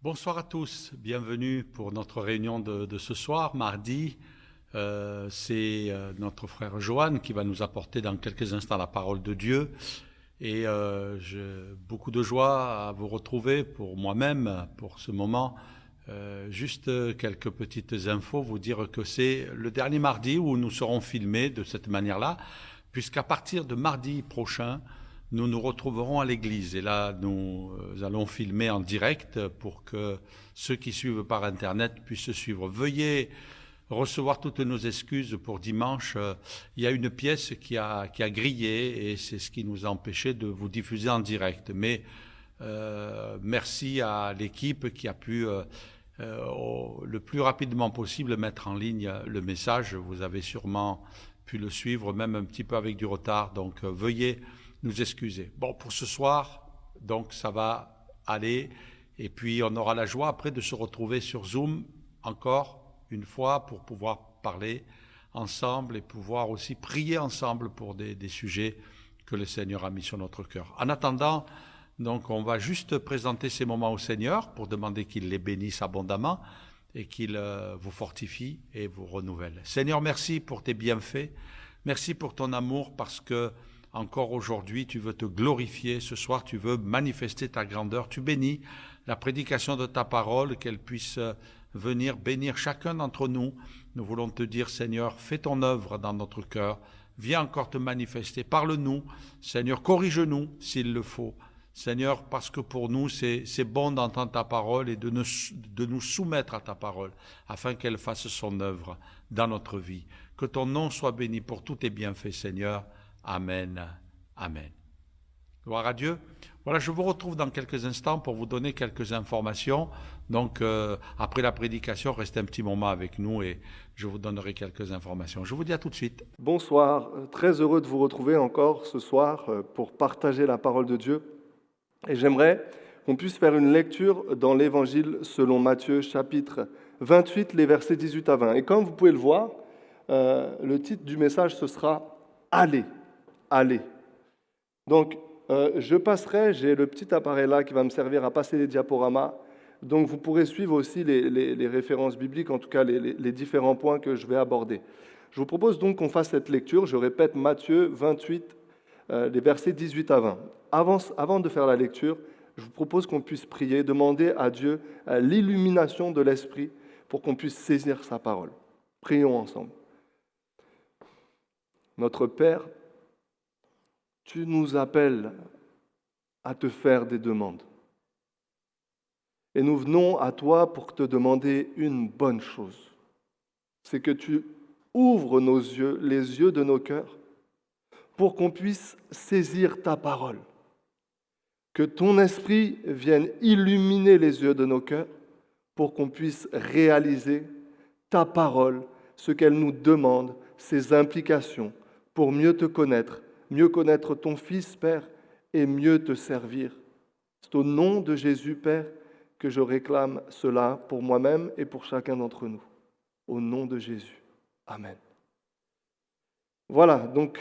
Bonsoir à tous, bienvenue pour notre réunion de ce soir, mardi. C'est notre frère Johan qui va nous apporter dans quelques instants la parole de Dieu. Et j'ai beaucoup de joie à vous retrouver pour moi-même, pour ce moment. Juste quelques petites infos, vous dire que c'est le dernier mardi où nous serons filmés de cette manière-là, puisqu'à partir de mardi prochain, nous nous retrouverons à l'église. Et là, nous allons filmer en direct pour que ceux qui suivent par Internet puissent suivre. Veuillez recevoir toutes nos excuses pour dimanche. Il y a une pièce qui a grillé et c'est ce qui nous a empêché de vous diffuser en direct. Mais merci à l'équipe qui a pu le plus rapidement possible mettre en ligne le message. Vous avez sûrement pu le suivre, même un petit peu avec du retard. Donc veuillez nous excuser. Bon, pour ce soir, donc ça va aller. Et puis on aura la joie après de se retrouver sur Zoom encore une fois pour pouvoir parler ensemble et pouvoir aussi prier ensemble pour des sujets que le Seigneur a mis sur notre cœur. En attendant, donc on va juste présenter ces moments au Seigneur pour demander qu'il les bénisse abondamment et qu'il vous fortifie et vous renouvelle. Seigneur, merci pour tes bienfaits. Merci pour ton amour parce que encore aujourd'hui, tu veux te glorifier. Ce soir, tu veux manifester ta grandeur. Tu bénis la prédication de ta parole, qu'elle puisse venir bénir chacun d'entre nous. Nous voulons te dire, Seigneur, fais ton œuvre dans notre cœur. Viens encore te manifester. Parle-nous. Seigneur, corrige-nous s'il le faut. Seigneur, parce que pour nous, c'est bon d'entendre ta parole et de nous soumettre à ta parole, afin qu'elle fasse son œuvre dans notre vie. Que ton nom soit béni pour tous tes bienfaits, Seigneur. Amen. Amen. Gloire à Dieu. Voilà, je vous retrouve dans quelques instants pour vous donner quelques informations. Donc, après la prédication, restez un petit moment avec nous et je vous donnerai quelques informations. Je vous dis à tout de suite. Bonsoir, très heureux de vous retrouver encore ce soir pour partager la parole de Dieu. Et j'aimerais qu'on puisse faire une lecture dans l'Évangile selon Matthieu, chapitre 28, les versets 18 à 20. Et comme vous pouvez le voir, le titre du message, ce sera « Allez ». Allez. Donc, je passerai, j'ai le petit appareil là qui va me servir à passer les diaporamas. Donc, vous pourrez suivre aussi les références bibliques, en tout cas les différents points que je vais aborder. Je vous propose donc qu'on fasse cette lecture. Je répète Matthieu 28, les versets 18 à 20. Avant de faire la lecture, je vous propose qu'on puisse prier, demander à Dieu l'illumination de l'Esprit pour qu'on puisse saisir sa parole. Prions ensemble. Notre Père, tu nous appelles à te faire des demandes. Et nous venons à toi pour te demander une bonne chose. C'est que tu ouvres nos yeux, les yeux de nos cœurs, pour qu'on puisse saisir ta parole. Que ton esprit vienne illuminer les yeux de nos cœurs pour qu'on puisse réaliser ta parole, ce qu'elle nous demande, ses implications, pour mieux te connaître ton Fils, Père, et mieux te servir. C'est au nom de Jésus, Père, que je réclame cela pour moi-même et pour chacun d'entre nous. Au nom de Jésus. Amen. Voilà, donc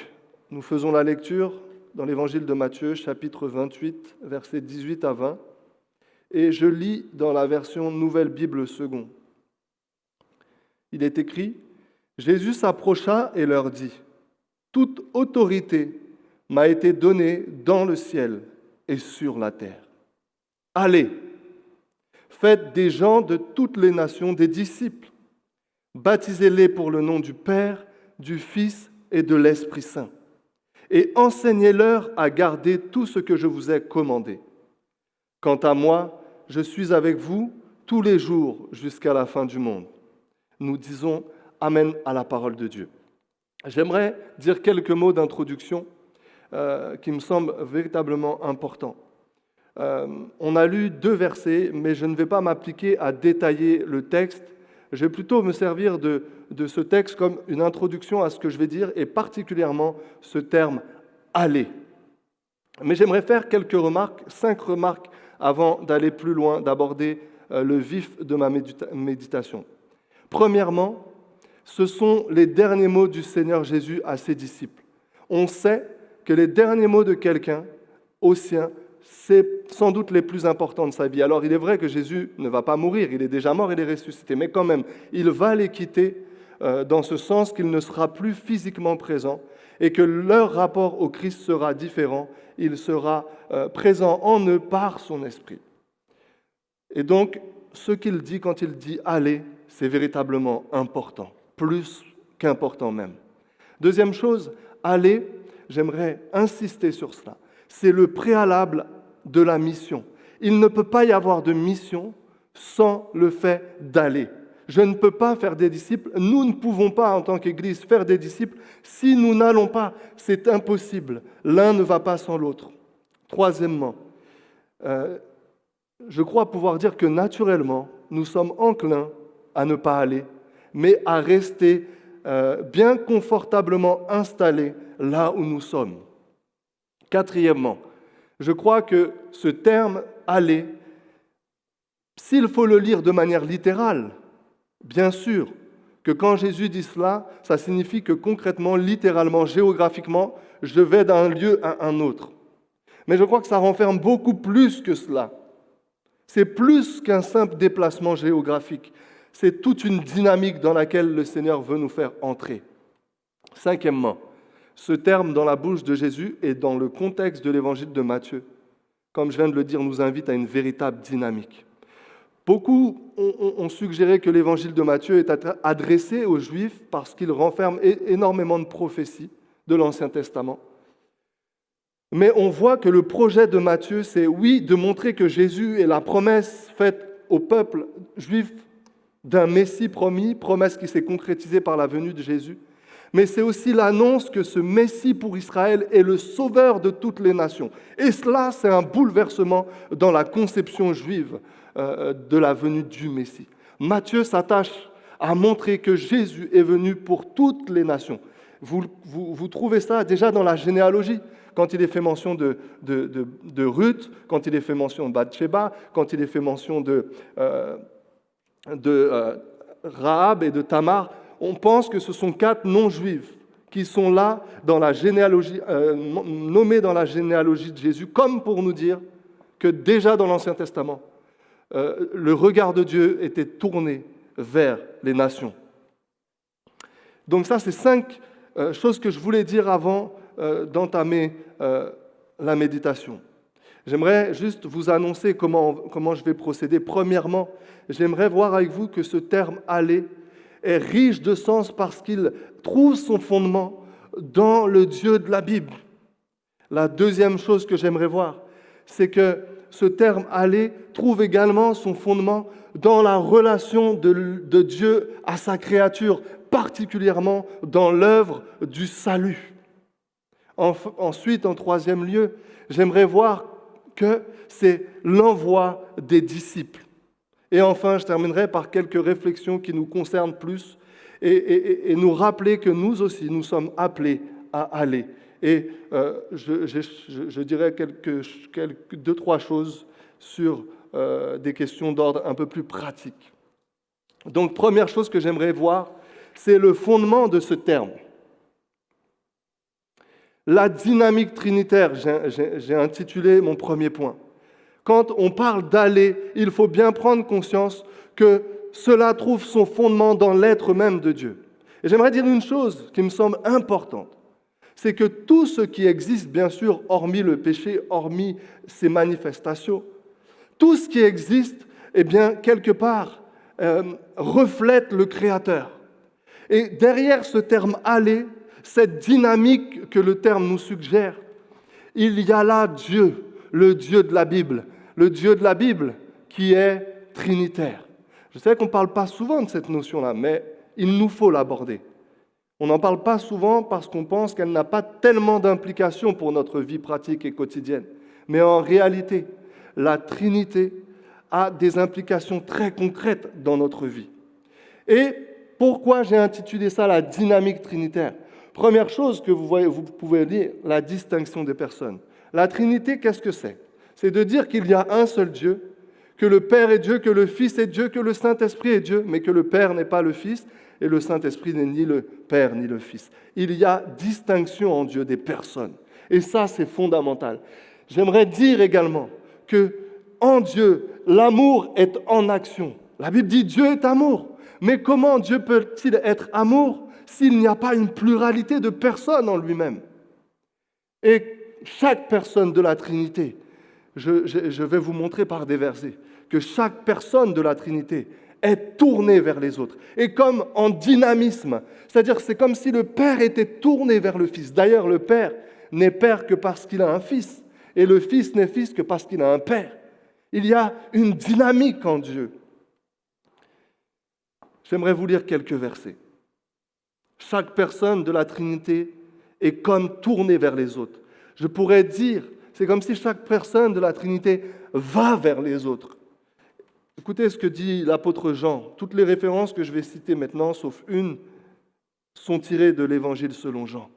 nous faisons la lecture dans l'Évangile de Matthieu, chapitre 28, versets 18 à 20, et je lis dans la version Nouvelle Bible Second. Il est écrit, « Jésus s'approcha et leur dit, « Toute autorité m'a été donnée dans le ciel et sur la terre. Allez, faites des gens de toutes les nations des disciples, baptisez-les pour le nom du Père, du Fils et de l'Esprit Saint, et enseignez-leur à garder tout ce que je vous ai commandé. Quant à moi, je suis avec vous tous les jours jusqu'à la fin du monde. » Nous disons Amen à la parole de Dieu. J'aimerais dire quelques mots d'introduction qui me semblent véritablement importants. On a lu 2 versets, mais je ne vais pas m'appliquer à détailler le texte. Je vais plutôt me servir de ce texte comme une introduction à ce que je vais dire, et particulièrement ce terme « aller ». Mais j'aimerais faire quelques remarques, 5 remarques, avant d'aller plus loin, d'aborder le vif de ma méditation. Premièrement, ce sont les derniers mots du Seigneur Jésus à ses disciples. On sait que les derniers mots de quelqu'un, aux siens, c'est sans doute les plus importants de sa vie. Alors il est vrai que Jésus ne va pas mourir, il est déjà mort, il est ressuscité, mais quand même, il va les quitter dans ce sens qu'il ne sera plus physiquement présent et que leur rapport au Christ sera différent. Il sera présent en eux par son esprit. Et donc, ce qu'il dit quand il dit « allez », c'est véritablement important, plus qu'important même. Deuxième chose, « aller », j'aimerais insister sur cela, c'est le préalable de la mission. Il ne peut pas y avoir de mission sans le fait d'aller. Je ne peux pas faire des disciples, nous ne pouvons pas en tant qu'Église faire des disciples si nous n'allons pas. C'est impossible. L'un ne va pas sans l'autre. Troisièmement, je crois pouvoir dire que naturellement, nous sommes enclins à ne pas aller, mais à rester bien confortablement installés là où nous sommes. Quatrièmement, je crois que ce terme « aller », s'il faut le lire de manière littérale, bien sûr que quand Jésus dit cela, ça signifie que concrètement, littéralement, géographiquement, je vais d'un lieu à un autre. Mais je crois que ça renferme beaucoup plus que cela. C'est plus qu'un simple déplacement géographique. C'est toute une dynamique dans laquelle le Seigneur veut nous faire entrer. Cinquièmement, ce terme dans la bouche de Jésus et dans le contexte de l'évangile de Matthieu, comme je viens de le dire, nous invite à une véritable dynamique. Beaucoup ont suggéré que l'évangile de Matthieu est adressé aux Juifs parce qu'il renferme énormément de prophéties de l'Ancien Testament. Mais on voit que le projet de Matthieu, c'est oui, de montrer que Jésus est la promesse faite au peuple juif d'un Messie promis, promesse qui s'est concrétisée par la venue de Jésus. Mais c'est aussi l'annonce que ce Messie pour Israël est le sauveur de toutes les nations. Et cela, c'est un bouleversement dans la conception juive de la venue du Messie. Matthieu s'attache à montrer que Jésus est venu pour toutes les nations. Vous trouvez ça déjà dans la généalogie, quand il est fait mention de Ruth, quand il est fait mention de Bathsheba, quand il est fait mention de Rahab et de Tamar. On pense que ce sont 4 non-juifs qui sont là dans la généalogie, nommés dans la généalogie de Jésus, comme pour nous dire que déjà dans l'Ancien Testament, le regard de Dieu était tourné vers les nations. Donc ça, c'est 5 choses que je voulais dire avant d'entamer la méditation. J'aimerais juste vous annoncer comment je vais procéder. Premièrement, j'aimerais voir avec vous que ce terme « aller » est riche de sens parce qu'il trouve son fondement dans le Dieu de la Bible. La deuxième chose que j'aimerais voir, c'est que ce terme « aller » trouve également son fondement dans la relation de Dieu à sa créature, particulièrement dans l'œuvre du salut. Ensuite, en troisième lieu, j'aimerais voir que c'est l'envoi des disciples. Et enfin, je terminerai par quelques réflexions qui nous concernent plus et nous rappeler que nous aussi, nous sommes appelés à aller. Et je dirais 2-3 choses sur des questions d'ordre un peu plus pratique. Donc, première chose que j'aimerais voir, c'est le fondement de ce terme. La dynamique trinitaire, j'ai intitulé mon premier point. Quand on parle d'aller, il faut bien prendre conscience que cela trouve son fondement dans l'être même de Dieu. Et j'aimerais dire une chose qui me semble importante, c'est que tout ce qui existe, bien sûr, hormis le péché, hormis ses manifestations, tout ce qui existe, eh bien, quelque part, reflète le Créateur. Et derrière ce terme « aller », cette dynamique que le terme nous suggère, il y a là Dieu, le Dieu de la Bible. Le Dieu de la Bible qui est trinitaire. Je sais qu'on ne parle pas souvent de cette notion-là, mais il nous faut l'aborder. On n'en parle pas souvent parce qu'on pense qu'elle n'a pas tellement d'implications pour notre vie pratique et quotidienne. Mais en réalité, la Trinité a des implications très concrètes dans notre vie. Et pourquoi j'ai intitulé ça la dynamique trinitaire ? Première chose que vous pouvez lire, la distinction des personnes. La Trinité, qu'est-ce que c'est ? C'est de dire qu'il y a un seul Dieu, que le Père est Dieu, que le Fils est Dieu, que le Saint-Esprit est Dieu, mais que le Père n'est pas le Fils et le Saint-Esprit n'est ni le Père ni le Fils. Il y a distinction en Dieu des personnes. Et ça, c'est fondamental. J'aimerais dire également que en Dieu, l'amour est en action. La Bible dit Dieu est amour. Mais comment Dieu peut-il être amour s'il n'y a pas une pluralité de personnes en lui-même? Et chaque personne de la Trinité, je vais vous montrer par des versets, que chaque personne de la Trinité est tournée vers les autres. Et comme en dynamisme, c'est-à-dire c'est comme si le Père était tourné vers le Fils. D'ailleurs, le Père n'est Père que parce qu'il a un Fils, et le Fils n'est Fils que parce qu'il a un Père. Il y a une dynamique en Dieu. J'aimerais vous lire quelques versets. Chaque personne de la Trinité est comme tournée vers les autres. Je pourrais dire, c'est comme si chaque personne de la Trinité va vers les autres. Écoutez ce que dit l'apôtre Jean. Toutes les références que je vais citer maintenant, sauf une, sont tirées de l'Évangile selon Jean.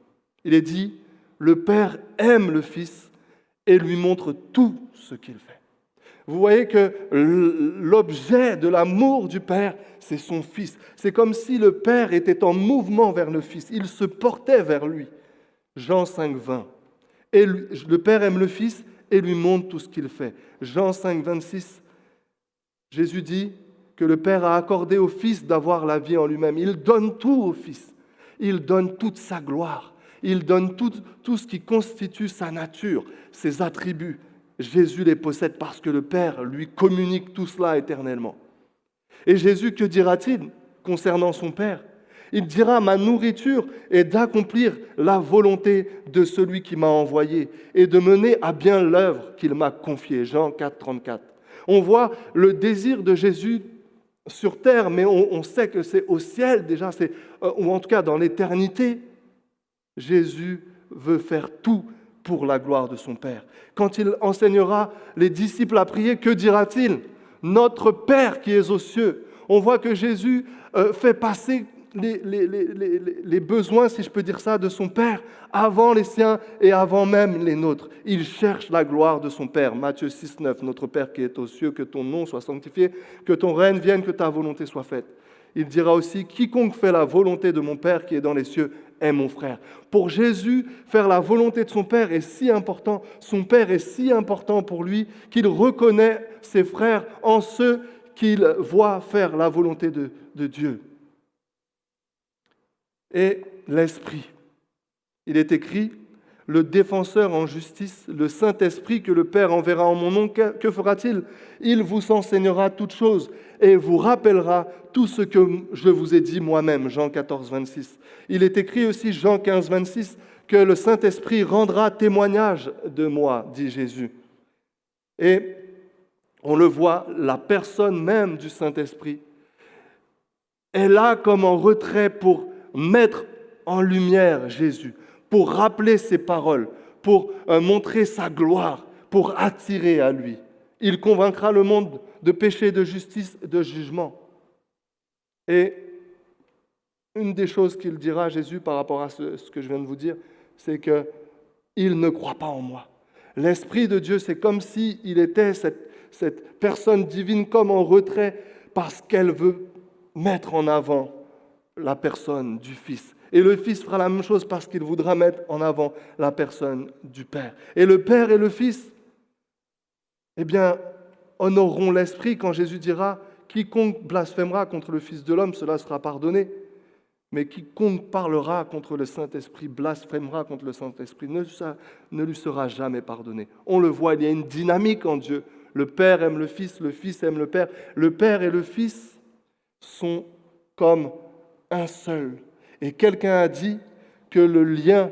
Il est dit, le Père aime le Fils et lui montre tout ce qu'il fait. Vous voyez que l'objet de l'amour du Père, c'est son Fils. C'est comme si le Père était en mouvement vers le Fils. Il se portait vers lui. Jean 5, 20. Et le Père aime le Fils et lui montre tout ce qu'il fait. Jean 5, 26. Jésus dit que le Père a accordé au Fils d'avoir la vie en lui-même. Il donne tout au Fils. Il donne toute sa gloire. Il donne tout ce qui constitue sa nature, ses attributs. Jésus les possède parce que le Père lui communique tout cela éternellement. Et Jésus, que dira-t-il concernant son Père? Il dira, ma nourriture est d'accomplir la volonté de celui qui m'a envoyé et de mener à bien l'œuvre qu'il m'a confiée. Jean 4, 34. On voit le désir de Jésus sur terre, mais on sait que c'est au ciel déjà, ou en tout cas dans l'éternité. Jésus veut faire tout pour la gloire de son Père. Quand il enseignera les disciples à prier, que dira-t-il? Notre Père qui es aux cieux. On voit que Jésus fait passer les besoins, si je peux dire ça, de son Père avant les siens et avant même les nôtres. Il cherche la gloire de son Père. Matthieu 6, 9, notre Père qui est aux cieux, que ton nom soit sanctifié, que ton règne vienne, que ta volonté soit faite. Il dira aussi, quiconque fait la volonté de mon Père qui est dans les cieux est mon frère. Pour Jésus, faire la volonté de son Père est si important, son Père est si important pour lui qu'il reconnaît ses frères en ceux qu'il voit faire la volonté de Dieu. Et l'Esprit. Il est écrit, le défenseur en justice, le Saint-Esprit que le Père enverra en mon nom, que fera-t-il? Il vous enseignera toutes choses et vous rappellera tout ce que je vous ai dit moi-même. Jean 14, 26. Il est écrit aussi, Jean 15, 26, que le Saint-Esprit rendra témoignage de moi, dit Jésus. Et on le voit, la personne même du Saint-Esprit est là comme en retrait pour mettre en lumière Jésus, pour rappeler ses paroles, pour montrer sa gloire, pour attirer à lui. Il convaincra le monde de péché, de justice, de jugement. Et une des choses qu'il dira, Jésus, par rapport à ce que je viens de vous dire, c'est qu'il ne croit pas en moi. L'Esprit de Dieu, c'est comme s'il était cette personne divine comme en retrait parce qu'elle veut mettre en avant la personne du Fils. Et le Fils fera la même chose parce qu'il voudra mettre en avant la personne du Père. Et le Père et le Fils, eh bien, honoreront l'Esprit quand Jésus dira « Quiconque blasphémera contre le Fils de l'homme, cela sera pardonné. Mais quiconque parlera contre le Saint-Esprit, blasphémera contre le Saint-Esprit, ne lui sera jamais pardonné. » On le voit, il y a une dynamique en Dieu. Le Père aime le Fils aime le Père. Le Père et le Fils sont comme un seul. Et quelqu'un a dit que le lien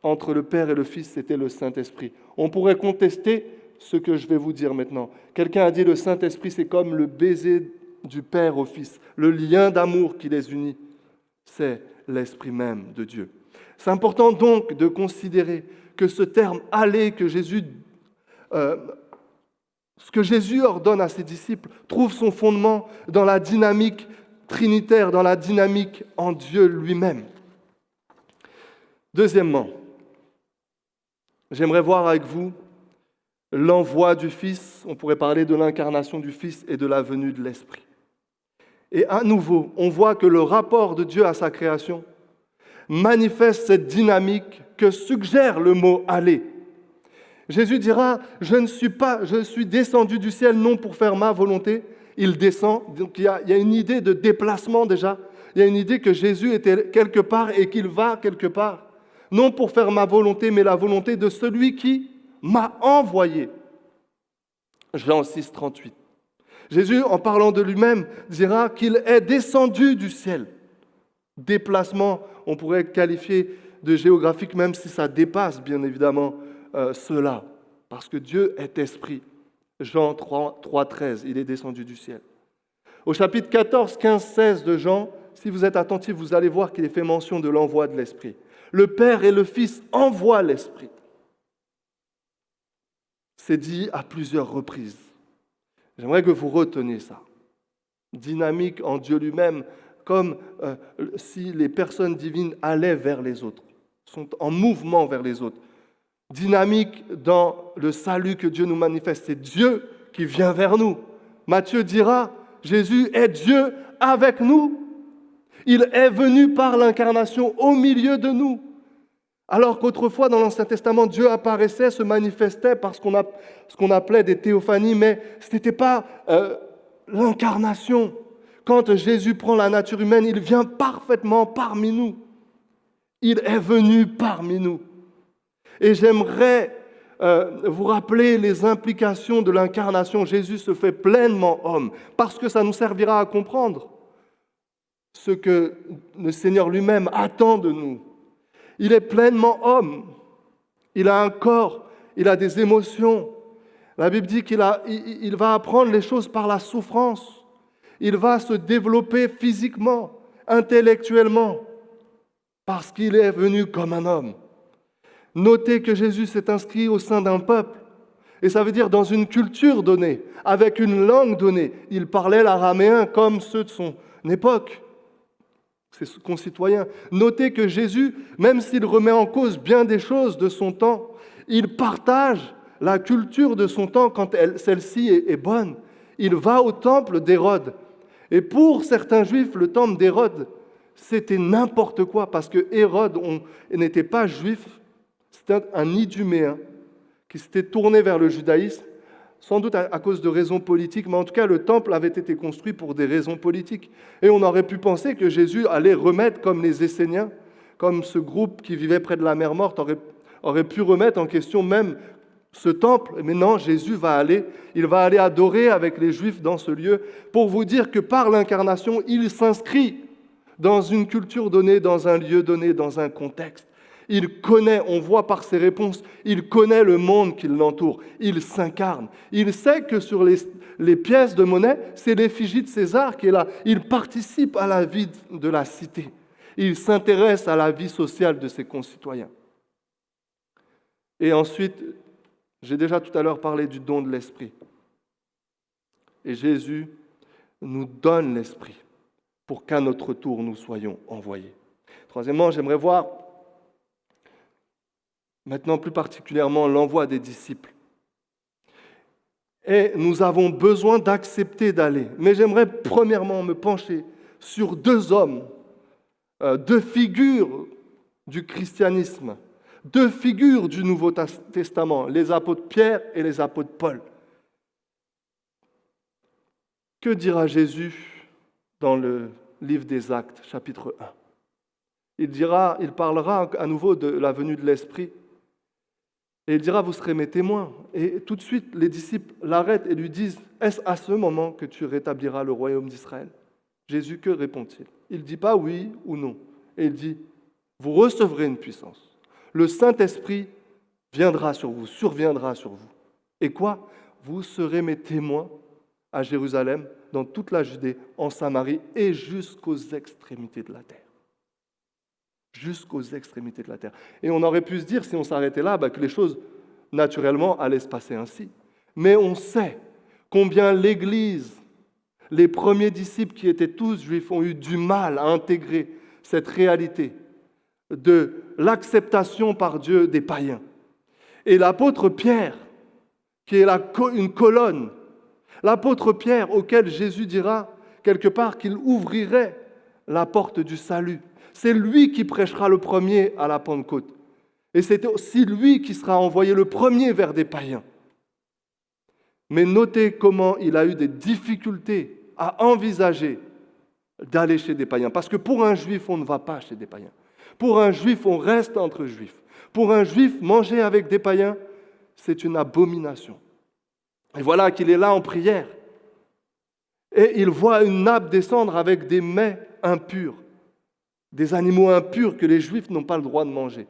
entre le Père et le Fils, c'était le Saint-Esprit. On pourrait contester ce que je vais vous dire maintenant. Quelqu'un a dit le Saint-Esprit, c'est comme le baiser du Père au Fils, le lien d'amour qui les unit. C'est l'Esprit même de Dieu. C'est important donc de considérer que ce terme « aller » que Jésus ordonne à ses disciples trouve son fondement dans la dynamique trinitaire, dans la dynamique en Dieu lui-même. Deuxièmement, j'aimerais voir avec vous l'envoi du Fils. On pourrait parler de l'incarnation du Fils et de la venue de l'Esprit. Et à nouveau, on voit que le rapport de Dieu à sa création manifeste cette dynamique que suggère le mot « aller ». Jésus dira, je suis descendu du ciel non pour faire ma volonté. Il descend. Donc il y a une idée de déplacement déjà. Il y a une idée que Jésus était quelque part et qu'il va quelque part. Non pour faire ma volonté, mais la volonté de celui qui m'a envoyé. Jean 6, 38. Jésus, en parlant de lui-même, dira qu'il est descendu du ciel. Déplacement, on pourrait qualifier de géographique, même si ça dépasse bien évidemment cela. Parce que Dieu est esprit. Jean 3, 13, il est descendu du ciel. Au chapitre 14, 15, 16 de Jean, si vous êtes attentifs, vous allez voir qu'il est fait mention de l'envoi de l'Esprit. Le Père et le Fils envoient l'Esprit. C'est dit à plusieurs reprises. J'aimerais que vous reteniez ça. Dynamique en Dieu lui-même, comme si les personnes divines allaient vers les autres, sont en mouvement vers les autres. Dynamique dans le salut que Dieu nous manifeste. C'est Dieu qui vient vers nous. Matthieu dira, Jésus est Dieu avec nous. Il est venu par l'incarnation au milieu de nous. Alors qu'autrefois, dans l'Ancien Testament, Dieu apparaissait, se manifestait par ce qu'on appelait des théophanies, mais ce n'était pas l'incarnation. Quand Jésus prend la nature humaine, il vient parfaitement parmi nous. Il est venu parmi nous. Et j'aimerais vous rappeler les implications de l'incarnation. Jésus se fait pleinement homme, parce que ça nous servira à comprendre ce que le Seigneur lui-même attend de nous. Il est pleinement homme. Il a un corps, il a des émotions. La Bible dit qu'il va apprendre les choses par la souffrance. Il va se développer physiquement, intellectuellement, parce qu'il est venu comme un homme. Notez que Jésus s'est inscrit au sein d'un peuple, et ça veut dire dans une culture donnée, avec une langue donnée. Il parlait l'araméen comme ceux de son époque, ses concitoyens. Notez que Jésus, même s'il remet en cause bien des choses de son temps, il partage la culture de son temps quand celle-ci est bonne. Il va au temple d'Hérode. Et pour certains juifs, le temple d'Hérode, c'était n'importe quoi, parce que Hérode n'était pas juif, c'était un Iduméen qui s'était tourné vers le judaïsme, sans doute à cause de raisons politiques, mais en tout cas, le temple avait été construit pour des raisons politiques. Et on aurait pu penser que Jésus allait remettre, comme les Esséniens, comme ce groupe qui vivait près de la mer Morte, aurait pu remettre en question même ce temple. Mais non, Jésus il va aller adorer avec les Juifs dans ce lieu, pour vous dire que par l'incarnation, il s'inscrit dans une culture donnée, dans un lieu donné, dans un contexte. Il connaît, on voit par ses réponses, il connaît le monde qui l'entoure. Il s'incarne. Il sait que sur les pièces de monnaie, c'est l'effigie de César qui est là. Il participe à la vie de la cité. Il s'intéresse à la vie sociale de ses concitoyens. Et ensuite, j'ai déjà tout à l'heure parlé du don de l'Esprit. Et Jésus nous donne l'Esprit pour qu'à notre tour, nous soyons envoyés. Troisièmement, j'aimerais voir maintenant plus particulièrement l'envoi des disciples. Et nous avons besoin d'accepter d'aller. Mais j'aimerais premièrement me pencher sur deux hommes, deux figures du christianisme, deux figures du Nouveau Testament, les apôtres Pierre et les apôtres Paul. Que dira Jésus dans le livre des Actes, chapitre 1 ? Il parlera à nouveau de la venue de l'Esprit. Et il dira, vous serez mes témoins. Et tout de suite, les disciples l'arrêtent et lui disent, est-ce à ce moment que tu rétabliras le royaume d'Israël ? Jésus, que répond-il ? Il ne dit pas oui ou non. Et il dit, vous recevrez une puissance. Le Saint-Esprit viendra sur vous, surviendra sur vous. Et quoi ? Vous serez mes témoins à Jérusalem, dans toute la Judée, en Samarie et jusqu'aux extrémités de la terre. Jusqu'aux extrémités de la terre. Et on aurait pu se dire, si on s'arrêtait là, que les choses, naturellement, allaient se passer ainsi. Mais on sait combien l'Église, les premiers disciples qui étaient tous juifs, ont eu du mal à intégrer cette réalité de l'acceptation par Dieu des païens. Et l'apôtre Pierre, qui est une colonne, l'apôtre Pierre auquel Jésus dira quelque part qu'il ouvrirait la porte du salut. C'est lui qui prêchera le premier à la Pentecôte. Et c'est aussi lui qui sera envoyé le premier vers des païens. Mais notez comment il a eu des difficultés à envisager d'aller chez des païens. Parce que pour un juif, on ne va pas chez des païens. Pour un juif, on reste entre juifs. Pour un juif, manger avec des païens, c'est une abomination. Et voilà qu'il est là en prière. Et il voit une nappe descendre avec des mets impurs, des animaux impurs que les juifs n'ont pas le droit de manger.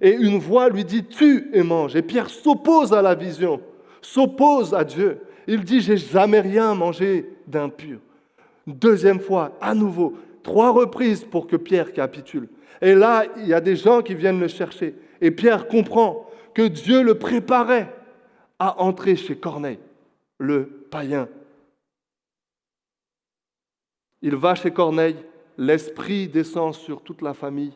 Et une voix lui dit « tue et mange ». Et Pierre s'oppose à la vision, s'oppose à Dieu. Il dit « j'ai jamais rien mangé d'impur ». Deuxième fois, à nouveau, 3 reprises pour que Pierre capitule. Et là, il y a des gens qui viennent le chercher. Et Pierre comprend que Dieu le préparait à entrer chez Corneille, le païen. Il va chez Corneille, l'Esprit descend sur toute la famille,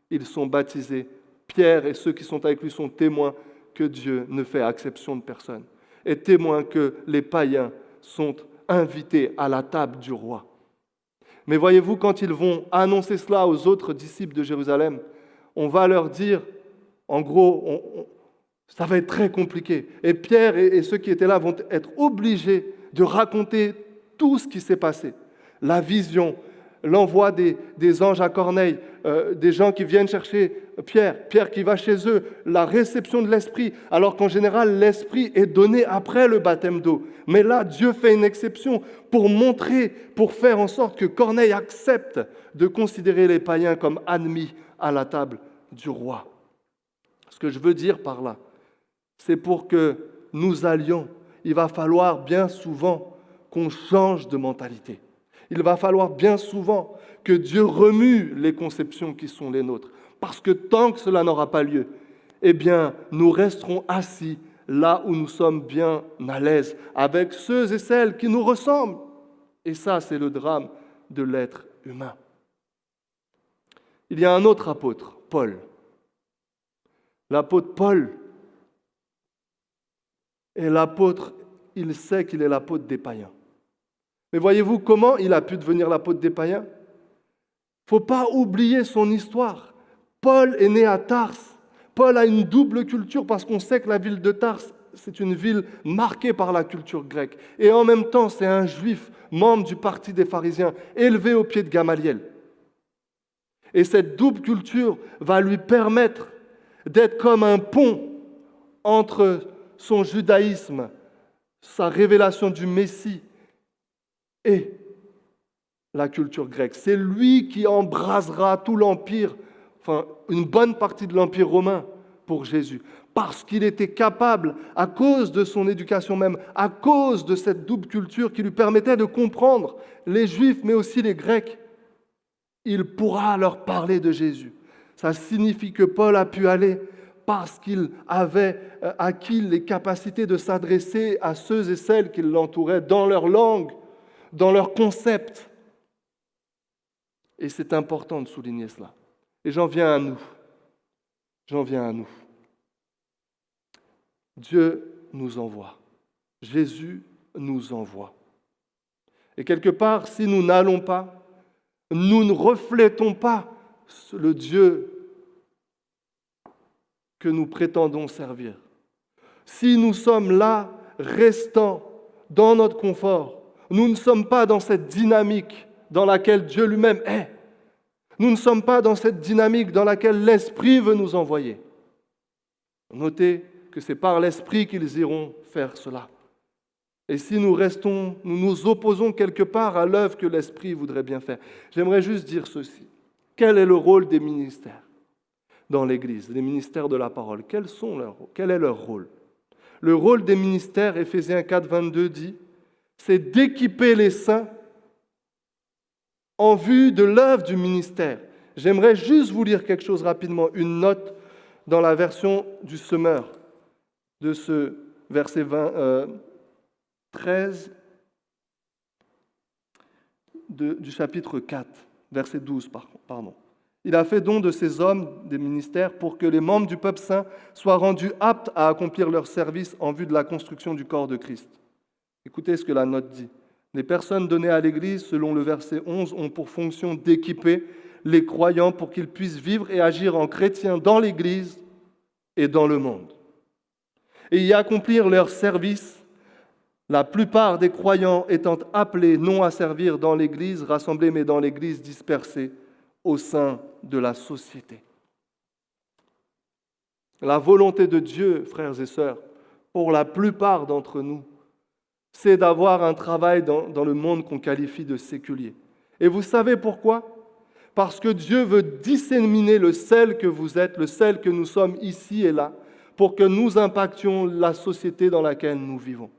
ils sont baptisés. Pierre et ceux qui sont avec lui sont témoins que Dieu ne fait exception de personne et témoins que les païens sont invités à la table du roi. Mais voyez-vous, quand ils vont annoncer cela aux autres disciples de Jérusalem, on va leur dire, en gros, ça va être très compliqué. Et Pierre et ceux qui étaient là vont être obligés de raconter tout ce qui s'est passé. La vision, l'envoi des anges à Corneille, des gens qui viennent chercher Pierre qui va chez eux, la réception de l'Esprit, alors qu'en général, l'Esprit est donné après le baptême d'eau. Mais là, Dieu fait une exception pour montrer, pour faire en sorte que Corneille accepte de considérer les païens comme admis à la table du roi. Ce que je veux dire par là, c'est pour que nous allions, il va falloir bien souvent qu'on change de mentalité. Il va falloir bien souvent que Dieu remue les conceptions qui sont les nôtres. Parce que tant que cela n'aura pas lieu, eh bien, nous resterons assis là où nous sommes bien à l'aise, avec ceux et celles qui nous ressemblent. Et ça, c'est le drame de l'être humain. Il y a un autre apôtre, Paul. L'apôtre Paul est l'apôtre, il sait qu'il est l'apôtre des païens. Mais voyez-vous comment il a pu devenir l'apôtre des païens? Il ne faut pas oublier son histoire. Paul est né à Tars. Paul a une double culture parce qu'on sait que la ville de Tars, c'est une ville marquée par la culture grecque. Et en même temps, c'est un juif, membre du parti des pharisiens, élevé au pied de Gamaliel. Et cette double culture va lui permettre d'être comme un pont entre son judaïsme, sa révélation du Messie et la culture grecque. C'est lui qui embrasera tout l'empire, enfin une bonne partie de l'empire romain pour Jésus, parce qu'il était capable, à cause de son éducation même, à cause de cette double culture qui lui permettait de comprendre les Juifs, mais aussi les Grecs, il pourra leur parler de Jésus. Ça signifie que Paul a pu aller parce qu'il avait acquis les capacités de s'adresser à ceux et celles qui l'entouraient dans leur langue, dans leur concept. Et c'est important de souligner cela. Et j'en viens à nous. Dieu nous envoie. Jésus nous envoie. Et quelque part, si nous n'allons pas, nous ne reflétons pas le Dieu que nous prétendons servir. Si nous sommes là, restant dans notre confort, nous ne sommes pas dans cette dynamique dans laquelle Dieu lui-même est. Nous ne sommes pas dans cette dynamique dans laquelle l'Esprit veut nous envoyer. Notez que c'est par l'Esprit qu'ils iront faire cela. Et si nous nous opposons quelque part à l'œuvre que l'Esprit voudrait bien faire. J'aimerais juste dire ceci. Quel est le rôle des ministères dans l'Église, les ministères de la parole? Quel est leur rôle? Le rôle des ministères, Éphésiens 4, 22 dit, c'est d'équiper les saints en vue de l'œuvre du ministère. J'aimerais juste vous lire quelque chose rapidement, une note dans la version du Semeur de ce verset 13 du chapitre 4, verset 12, pardon. Il a fait don de ces hommes des ministères pour que les membres du peuple saint soient rendus aptes à accomplir leur service en vue de la construction du corps de Christ. Écoutez ce que la note dit. Les personnes données à l'Église, selon le verset 11, ont pour fonction d'équiper les croyants pour qu'ils puissent vivre et agir en chrétiens dans l'Église et dans le monde, et y accomplir leur service, la plupart des croyants étant appelés non à servir dans l'Église rassemblée, mais dans l'Église dispersée au sein de la société. La volonté de Dieu, frères et sœurs, pour la plupart d'entre nous, c'est d'avoir un travail dans le monde qu'on qualifie de séculier. Et vous savez pourquoi ? Parce que Dieu veut disséminer le sel que vous êtes, le sel que nous sommes ici et là, pour que nous impactions la société dans laquelle nous vivons.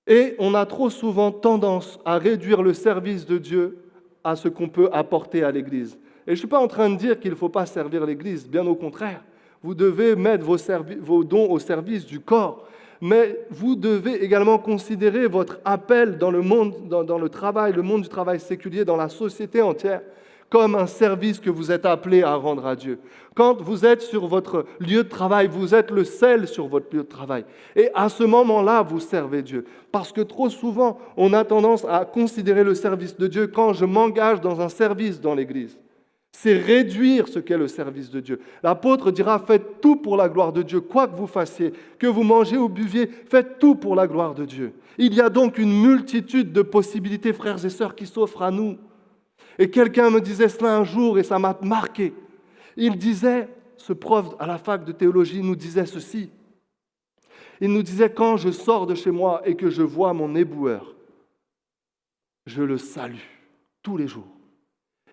Et on a trop souvent tendance à réduire le service de Dieu à ce qu'on peut apporter à l'Église. Et je ne suis pas en train de dire qu'il ne faut pas servir l'Église, bien au contraire. Vous devez mettre vos dons au service du corps, mais vous devez également considérer votre appel dans le monde, dans le travail, le monde du travail séculier, dans la société entière, comme un service que vous êtes appelé à rendre à Dieu. Quand vous êtes sur votre lieu de travail, vous êtes le sel sur votre lieu de travail. Et à ce moment-là, vous servez Dieu. Parce que trop souvent, on a tendance à considérer le service de Dieu quand je m'engage dans un service dans l'Église. C'est réduire ce qu'est le service de Dieu. L'apôtre dira, faites tout pour la gloire de Dieu, quoi que vous fassiez, que vous mangez ou buviez, faites tout pour la gloire de Dieu. Il y a donc une multitude de possibilités, frères et sœurs, qui s'offrent à nous. Et quelqu'un me disait cela un jour et ça m'a marqué. Il disait, ce prof à la fac de théologie nous disait ceci. Il nous disait, quand je sors de chez moi et que je vois mon éboueur, je le salue tous les jours.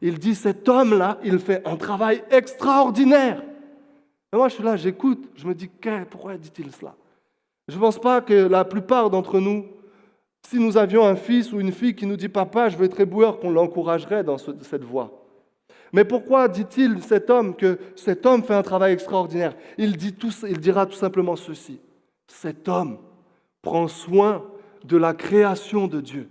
Il dit, cet homme-là, il fait un travail extraordinaire. Et moi, je suis là, j'écoute, je me dis, pourquoi dit-il cela ? Je ne pense pas que la plupart d'entre nous, si nous avions un fils ou une fille qui nous dit « Papa, je veux être éboueur », qu'on l'encouragerait dans cette voie. Mais pourquoi dit-il cet homme que cet homme fait un travail extraordinaire ? Il dira tout simplement ceci. Cet homme prend soin de la création de Dieu.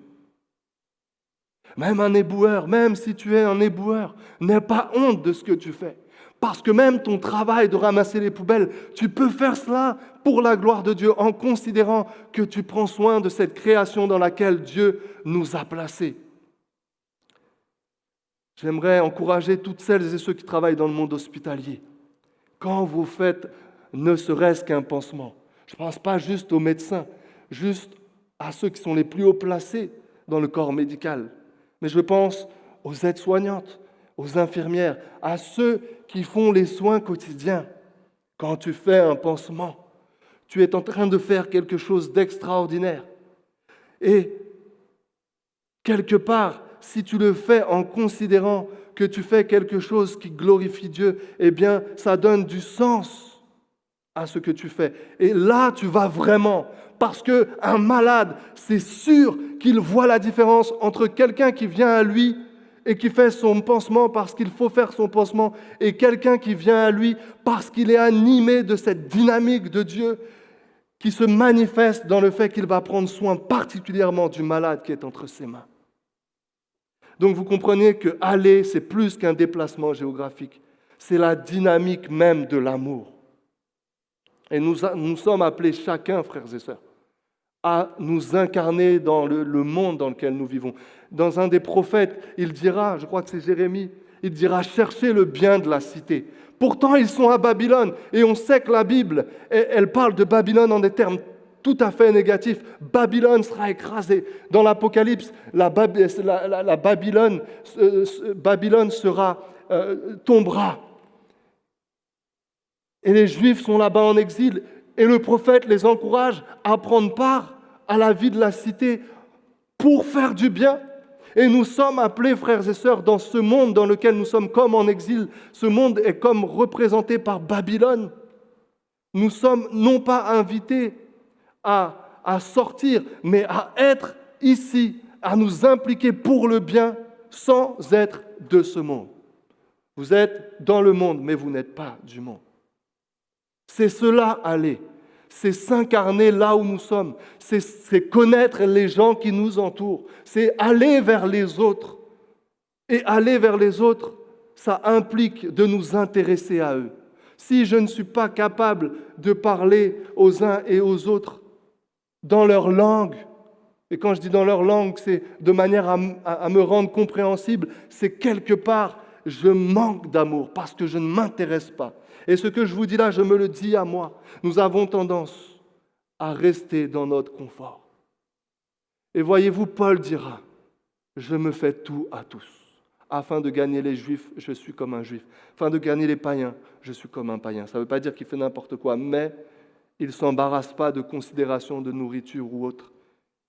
Même un éboueur, même si tu es un éboueur, n'aie pas honte de ce que tu fais. Parce que même ton travail de ramasser les poubelles, tu peux faire cela pour la gloire de Dieu en considérant que tu prends soin de cette création dans laquelle Dieu nous a placés. J'aimerais encourager toutes celles et ceux qui travaillent dans le monde hospitalier. Quand vous faites ne serait-ce qu'un pansement, je ne pense pas juste aux médecins, juste à ceux qui sont les plus haut placés dans le corps médical, mais je pense aux aides-soignantes, aux infirmières, à ceux qui font les soins quotidiens. Quand tu fais un pansement, tu es en train de faire quelque chose d'extraordinaire. Et quelque part, si tu le fais en considérant que tu fais quelque chose qui glorifie Dieu, eh bien, ça donne du sens à ce que tu fais. Et là, tu vas vraiment, parce qu'un malade, c'est sûr qu'il voit la différence entre quelqu'un qui vient à lui et qui fait son pansement parce qu'il faut faire son pansement, et quelqu'un qui vient à lui parce qu'il est animé de cette dynamique de Dieu qui se manifeste dans le fait qu'il va prendre soin particulièrement du malade qui est entre ses mains. Donc vous comprenez que aller, c'est plus qu'un déplacement géographique, c'est la dynamique même de l'amour. Et nous sommes appelés chacun, frères et sœurs, à nous incarner dans le monde dans lequel nous vivons. Dans un des prophètes, il dira, je crois que c'est Jérémie, il dira « cherchez le bien de la cité ». Pourtant, ils sont à Babylone, et on sait que la Bible, elle parle de Babylone en des termes tout à fait négatifs. Babylone sera écrasée. Dans l'Apocalypse, Babylone tombera. Et les Juifs sont là-bas en exil, et le prophète les encourage à prendre part à la vie de la cité pour faire du bien. Et nous sommes appelés, frères et sœurs, dans ce monde dans lequel nous sommes comme en exil. Ce monde est comme représenté par Babylone. Nous sommes non pas invités à sortir, mais à être ici, à nous impliquer pour le bien sans être de ce monde. Vous êtes dans le monde, mais vous n'êtes pas du monde. C'est cela, aller. C'est s'incarner là où nous sommes. C'est connaître les gens qui nous entourent. C'est aller vers les autres. Et aller vers les autres, ça implique de nous intéresser à eux. Si je ne suis pas capable de parler aux uns et aux autres dans leur langue, et quand je dis dans leur langue, c'est de manière à me rendre compréhensible, c'est quelque part, Je manque d'amour parce que je ne m'intéresse pas. Et ce que je vous dis là, je me le dis à moi. Nous avons tendance à rester dans notre confort. Et voyez-vous, Paul dira, je me fais tout à tous. Afin de gagner les Juifs, je suis comme un Juif. Afin de gagner les païens, je suis comme un païen. Ça ne veut pas dire qu'il fait n'importe quoi, mais il ne s'embarrasse pas de considération de nourriture ou autre.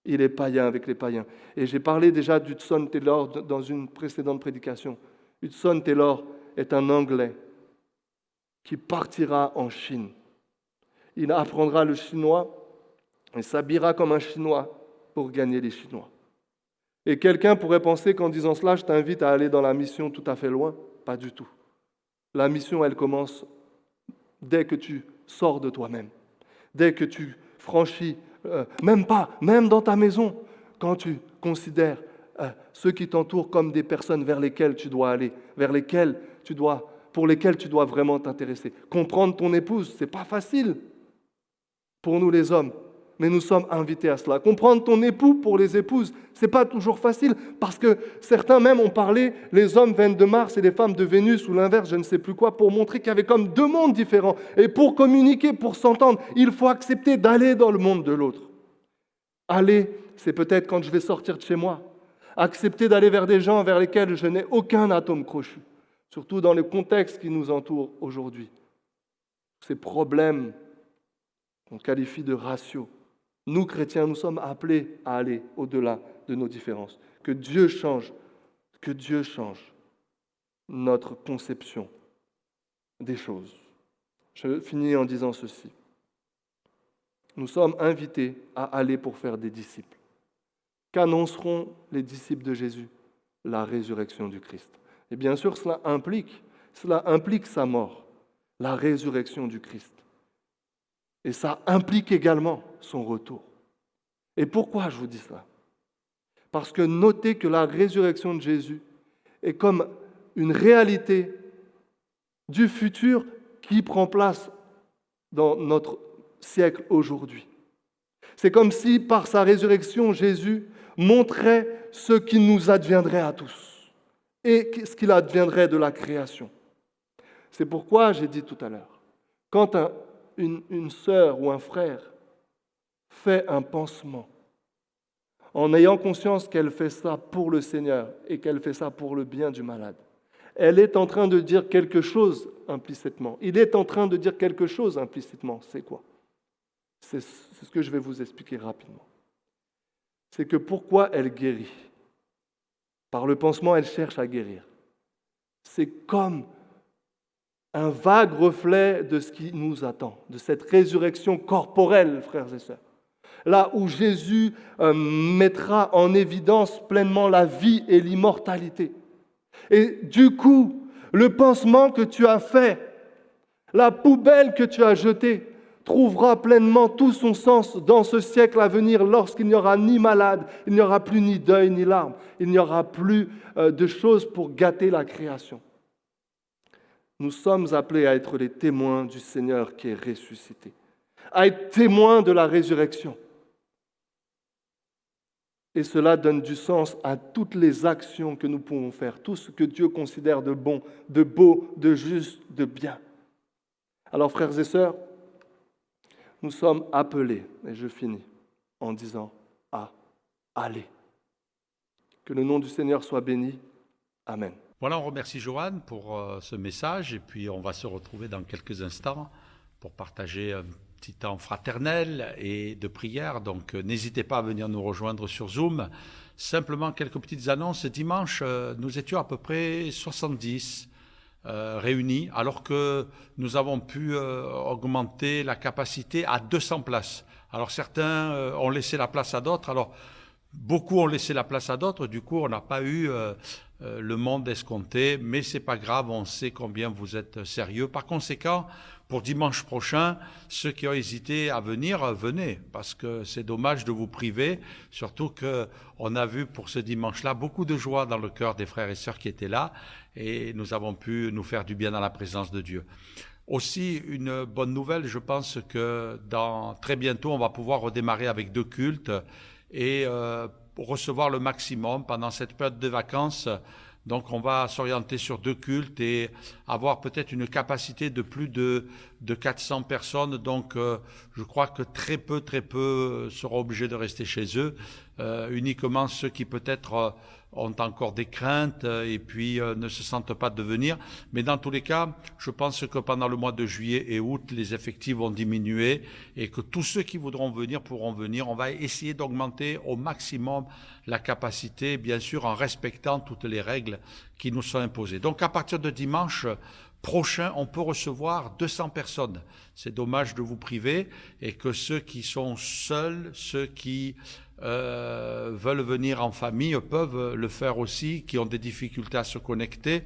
Il est païen avec les païens. Et j'ai parlé déjà d'Hudson Taylor dans une précédente prédication. Hudson Taylor est un Anglais qui partira en Chine. Il apprendra le chinois et s'habillera comme un Chinois pour gagner les Chinois. Et quelqu'un pourrait penser qu'en disant cela, je t'invite à aller dans la mission tout à fait loin. Pas du tout. La mission, elle commence dès que tu sors de toi-même, dès que tu franchis, même dans ta maison, quand tu considères ceux qui t'entourent comme des personnes vers lesquelles tu dois aller, pour lesquelles tu dois vraiment t'intéresser. Comprendre ton épouse, ce n'est pas facile pour nous les hommes, mais nous sommes invités à cela. Comprendre ton époux pour les épouses, ce n'est pas toujours facile, parce que certains même ont parlé, les hommes viennent de Mars et les femmes de Vénus, ou l'inverse, je ne sais plus quoi, pour montrer qu'il y avait comme deux mondes différents. Et pour communiquer, pour s'entendre, il faut accepter d'aller dans le monde de l'autre. Aller, c'est peut-être quand je vais sortir de chez moi. Accepter d'aller vers des gens vers lesquels je n'ai aucun atome crochu, surtout dans le contexte qui nous entoure aujourd'hui. Ces problèmes qu'on qualifie de raciaux. Nous, chrétiens, nous sommes appelés à aller au-delà de nos différences. Que Dieu change notre conception des choses. Je finis en disant ceci. Nous sommes invités à aller pour faire des disciples. Qu'annonceront les disciples de Jésus? La résurrection du Christ. Et bien sûr, cela implique sa mort, la résurrection du Christ. Et ça implique également son retour. Et pourquoi je vous dis cela? Parce que notez que la résurrection de Jésus est comme une réalité du futur qui prend place dans notre siècle aujourd'hui. C'est comme si par sa résurrection, Jésus montrait ce qui nous adviendrait à tous et ce qu'il adviendrait de la création. C'est pourquoi j'ai dit tout à l'heure, quand une sœur ou un frère fait un pansement, en ayant conscience qu'elle fait ça pour le Seigneur et qu'elle fait ça pour le bien du malade, elle est en train de dire quelque chose implicitement. Il est en train de dire quelque chose implicitement. C'est quoi? C'est ce que je vais vous expliquer rapidement. C'est que pourquoi elle guérit? Par le pansement, elle cherche à guérir. C'est comme un vague reflet de ce qui nous attend, de cette résurrection corporelle, frères et sœurs. Là où Jésus mettra en évidence pleinement la vie et l'immortalité. Et du coup, le pansement que tu as fait, la poubelle que tu as jetée, trouvera pleinement tout son sens dans ce siècle à venir lorsqu'il n'y aura ni malade, il n'y aura plus ni deuil ni larmes, il n'y aura plus de choses pour gâter la création. Nous sommes appelés à être les témoins du Seigneur qui est ressuscité, à être témoins de la résurrection. Et cela donne du sens à toutes les actions que nous pouvons faire, tout ce que Dieu considère de bon, de beau, de juste, de bien. Alors, frères et sœurs, nous sommes appelés, et je finis en disant à aller. Que le nom du Seigneur soit béni. Amen. Voilà, on remercie Joanne pour ce message et puis on va se retrouver dans quelques instants pour partager un petit temps fraternel et de prière. Donc n'hésitez pas à venir nous rejoindre sur Zoom. Simplement quelques petites annonces. Dimanche, nous étions à peu près 70 réunis alors que nous avons pu augmenter la capacité à 200 places. Alors certains ont laissé la place à d'autres. Alors beaucoup ont laissé la place à d'autres. Du coup, on n'a pas eu le monde escompté, mais c'est pas grave, on sait combien vous êtes sérieux. Par conséquent, pour dimanche prochain, ceux qui ont hésité à venir, venez, parce que c'est dommage de vous priver, surtout qu'on a vu pour ce dimanche-là beaucoup de joie dans le cœur des frères et sœurs qui étaient là, et nous avons pu nous faire du bien dans la présence de Dieu. Aussi, une bonne nouvelle, je pense que très bientôt, on va pouvoir redémarrer avec 2 cultes, et recevoir le maximum pendant cette période de vacances. Donc on va s'orienter sur 2 cultes et avoir peut-être une capacité de plus de 400 personnes. Donc je crois que très peu seront obligés de rester chez eux. Uniquement ceux qui peut-être ont encore des craintes et puis ne se sentent pas de venir. Mais dans tous les cas, je pense que pendant le mois de juillet et août, les effectifs vont diminuer et que tous ceux qui voudront venir pourront venir. On va essayer d'augmenter au maximum la capacité, bien sûr en respectant toutes les règles qui nous sont imposées. Donc à partir de dimanche prochain, on peut recevoir 200 personnes. C'est dommage de vous priver et que ceux qui sont seuls, ceux qui veulent venir en famille peuvent le faire aussi, qui ont des difficultés à se connecter.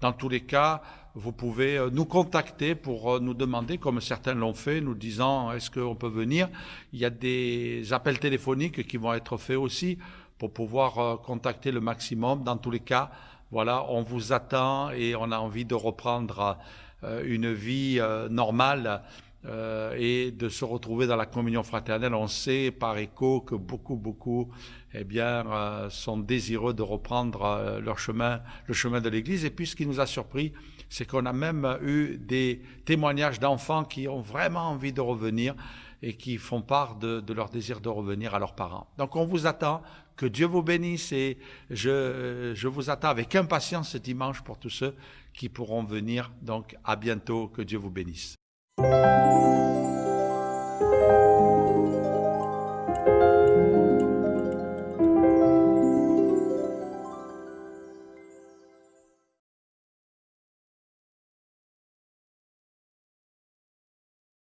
Dans tous les cas, vous pouvez nous contacter pour nous demander, comme certains l'ont fait, nous disant est-ce qu'on peut venir. Il y a des appels téléphoniques qui vont être faits aussi pour pouvoir contacter le maximum. Dans tous les cas, voilà, on vous attend et on a envie de reprendre une vie normale et de se retrouver dans la communion fraternelle. On sait par écho que beaucoup, eh bien, sont désireux de reprendre le chemin de l'Église. Et puis, ce qui nous a surpris, c'est qu'on a même eu des témoignages d'enfants qui ont vraiment envie de revenir et qui font part de leur désir de revenir à leurs parents. Donc, on vous attend. Que Dieu vous bénisse et je vous attends avec impatience ce dimanche pour tous ceux qui pourront venir. Donc, à bientôt. Que Dieu vous bénisse.